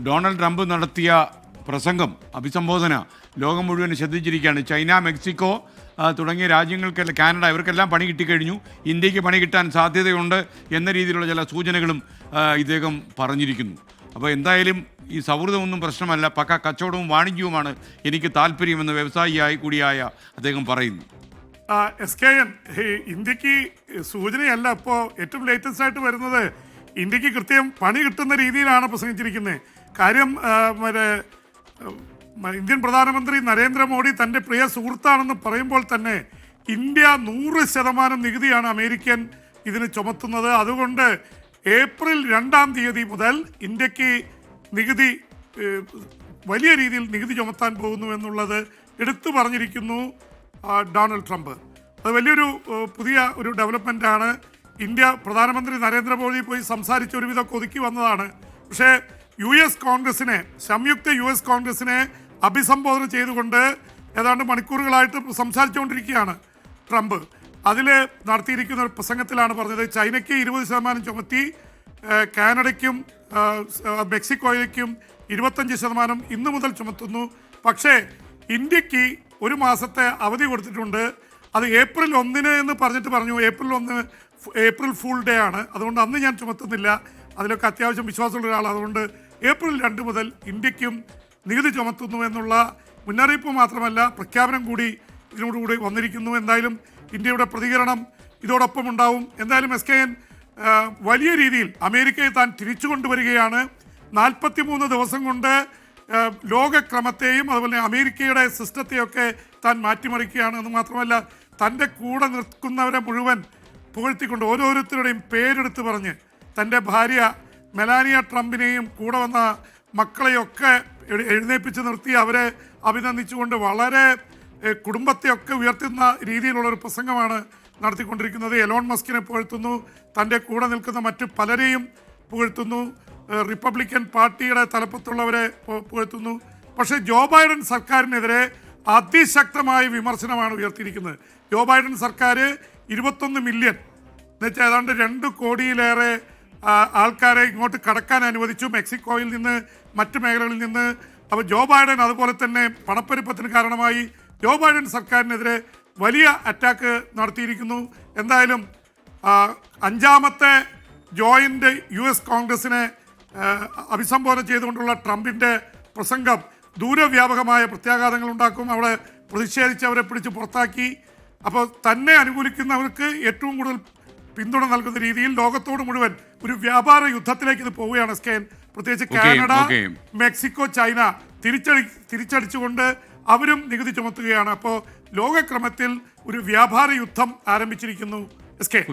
Donald Trump നടത്തിയ പ്രസംഗം, അഭിസംബോധന ലോകം മുഴുവൻ ശ്രദ്ധിച്ചിരിക്കുകയാണ്. ചൈന, മെക്സിക്കോ തുടങ്ങിയ രാജ്യങ്ങൾക്കെല്ലാം, കാനഡ, ഇവർക്കെല്ലാം പണി കിട്ടിക്കഴിഞ്ഞു. ഇന്ത്യക്ക് പണി കിട്ടാൻ സാധ്യതയുണ്ട് എന്ന രീതിയിലുള്ള ചില സൂചനകളും ഇദ്ദേഹം പറഞ്ഞിരിക്കുന്നു. അപ്പോൾ എന്തായാലും ഈ സൗഹൃദമൊന്നും പ്രശ്നമല്ല, പക്ക കച്ചവടവും വാണിജ്യവുമാണ് എനിക്ക് താല്പര്യമെന്ന് വ്യവസായിയായി കൂടിയായ അദ്ദേഹം പറയുന്നു. SKN, ഇന്ത്യക്ക് സൂചനയല്ല ഇപ്പോൾ ഏറ്റവും ലേറ്റസ്റ്റ് ആയിട്ട് വരുന്നത്. ഇന്ത്യക്ക് കൃത്യം പണി കിട്ടുന്ന രീതിയിലാണ് പ്രസംഗിച്ചിരിക്കുന്നത്. കാര്യം ഇന്ത്യൻ പ്രധാനമന്ത്രി നരേന്ദ്രമോദി തൻ്റെ പ്രിയ സുഹൃത്താണെന്ന് പറയുമ്പോൾ തന്നെ ഇന്ത്യ 100% നികുതിയാണ് അമേരിക്കൻ ഇതിന് ചുമത്തുന്നത്. അതുകൊണ്ട് ഏപ്രിൽ 2-ാം തീയതി മുതൽ ഇന്ത്യക്ക് നികുതി, വലിയ രീതിയിൽ നികുതി ചുമത്താൻ പോകുന്നു എന്നുള്ളത് എടുത്തു പറഞ്ഞിരിക്കുന്നു ഡൊണാൾഡ് ട്രംപ്. അത് വലിയൊരു പുതിയ ഒരു ഡെവലപ്മെൻ്റാണ്. ഇന്ത്യ പ്രധാനമന്ത്രി നരേന്ദ്രമോദി പോയി സംസാരിച്ച് ഒരുവിധം ഒതുക്കി വന്നതാണ്. പക്ഷേ സംയുക്ത US കോൺഗ്രസിനെ അഭിസംബോധന ചെയ്തുകൊണ്ട് ഏതാണ്ട് മണിക്കൂറുകളായിട്ട് സംസാരിച്ചുകൊണ്ടിരിക്കുകയാണ് ട്രംപ്. അതിൽ നടത്തിയിരിക്കുന്ന ഒരു പ്രസംഗത്തിലാണ് പറഞ്ഞത് ചൈനയ്ക്ക് 20% ചുമത്തി, കാനഡയ്ക്കും മെക്സിക്കോയിലേക്കും 25% ഇന്നു മുതൽ ചുമത്തുന്നു. പക്ഷേ ഇന്ത്യക്ക് ഒരു മാസത്തെ അവധി കൊടുത്തിട്ടുണ്ട്. അത് ഏപ്രിൽ 1 എന്ന് പറഞ്ഞു. ഏപ്രിൽ ഫൂൾ ഡേ ആണ്, അതുകൊണ്ട് അന്ന് ഞാൻ ചുമത്തുന്നില്ല. അതിലൊക്കെ അത്യാവശ്യം വിശ്വാസമുള്ള ഒരാളാണ്. അതുകൊണ്ട് ഏപ്രിൽ 2 മുതൽ ഇന്ത്യക്കും നികുതി ചുമത്തുന്നു എന്നുള്ള മുന്നറിയിപ്പ് മാത്രമല്ല, പ്രഖ്യാപനം കൂടി ഇതിനോടുകൂടി വന്നിരിക്കുന്നു. എന്തായാലും ഇന്ത്യയുടെ പ്രതികരണം ഇതോടൊപ്പം ഉണ്ടാവും. എന്തായാലും SKN വലിയ രീതിയിൽ അമേരിക്കയെ താൻ തിരിച്ചു കൊണ്ടുവരികയാണ്. 43 ദിവസം കൊണ്ട് ലോകക്രമത്തെയും അതുപോലെ അമേരിക്കയുടെ സിസ്റ്റത്തെയൊക്കെ താൻ മാറ്റിമറിക്കുകയാണ്. എന്ന് മാത്രമല്ല, തൻ്റെ കൂടെ നിൽക്കുന്നവരെ മുഴുവൻ പുകഴ്ത്തിക്കൊണ്ട് ഓരോരുത്തരുടെയും പേരെടുത്ത് പറഞ്ഞ് തൻ്റെ ഭാര്യ മെലാനിയ ട്രംപിനെയും കൂടെ വന്ന മക്കളെയൊക്കെ എഴുന്നേൽപ്പിച്ച് നിർത്തി അവരെ അഭിനന്ദിച്ചുകൊണ്ട് വളരെ കുടുംബത്തെയൊക്കെ ഉയർത്തുന്ന രീതിയിലുള്ളൊരു പ്രസംഗമാണ് നടത്തിക്കൊണ്ടിരിക്കുന്നത്. എലോൺ മസ്കിനെ പുകഴ്ത്തുന്നു, തൻ്റെ കൂടെ നിൽക്കുന്ന മറ്റ് പലരെയും പുകഴ്ത്തുന്നു, റിപ്പബ്ലിക്കൻ പാർട്ടിയുടെ തലപ്പത്തുള്ളവരെ പുകഴ്ത്തുന്നു. പക്ഷേ ജോ ബൈഡൻ സർക്കാരിനെതിരെ അതിശക്തമായ വിമർശനമാണ് ഉയർത്തിയിരിക്കുന്നത്. ജോ ബൈഡൻ സർക്കാർ 21 മില്യൺ എന്നുവെച്ചാൽ ഏതാണ്ട് 2 കോടിയിലേറെ ആൾക്കാരെ ഇങ്ങോട്ട് കടക്കാൻ അനുവദിച്ചു, മെക്സിക്കോയിൽ നിന്ന് മറ്റ് മേഖലകളിൽ നിന്ന്. അപ്പോൾ ജോ ബൈഡൻ അതുപോലെ തന്നെ പണപ്പെരുപ്പത്തിന് കാരണമായി ജോ ബൈഡൻ സർക്കാരിനെതിരെ വലിയ അറ്റാക്ക് നടത്തിയിരിക്കുന്നു. എന്തായാലും 5-ാമത്തെ ജോയിൻ്റ് US കോൺഗ്രസിനെ അഭിസംബോധന ചെയ്തുകൊണ്ടുള്ള ട്രംപിൻ്റെ പ്രസംഗം ദൂരവ്യാപകമായ പ്രത്യാഘാതങ്ങൾ ഉണ്ടാക്കും. അവിടെ പ്രതിഷേധിച്ചവരെ പിടിച്ച് പുറത്താക്കി. അപ്പോൾ തന്നെ അനുകൂലിക്കുന്നവർക്ക് ഏറ്റവും കൂടുതൽ പിന്തുണ നൽകുന്ന രീതിയിൽ ലോകത്തോട് മുഴുവൻ ഒരു വ്യാപാര യുദ്ധത്തിലേക്ക് ഇത് പോവുകയാണ്. SKN, പ്രത്യേകിച്ച് കാനഡ, മെക്സിക്കോ, ചൈന തിരിച്ചടിച്ചുകൊണ്ട് അവരും നികുതി ചുമത്തുകയാണ്. അപ്പോൾ ലോകക്രമത്തിൽ ഒരു വ്യാപാര യുദ്ധം ആരംഭിച്ചിരിക്കുന്നു. SKN.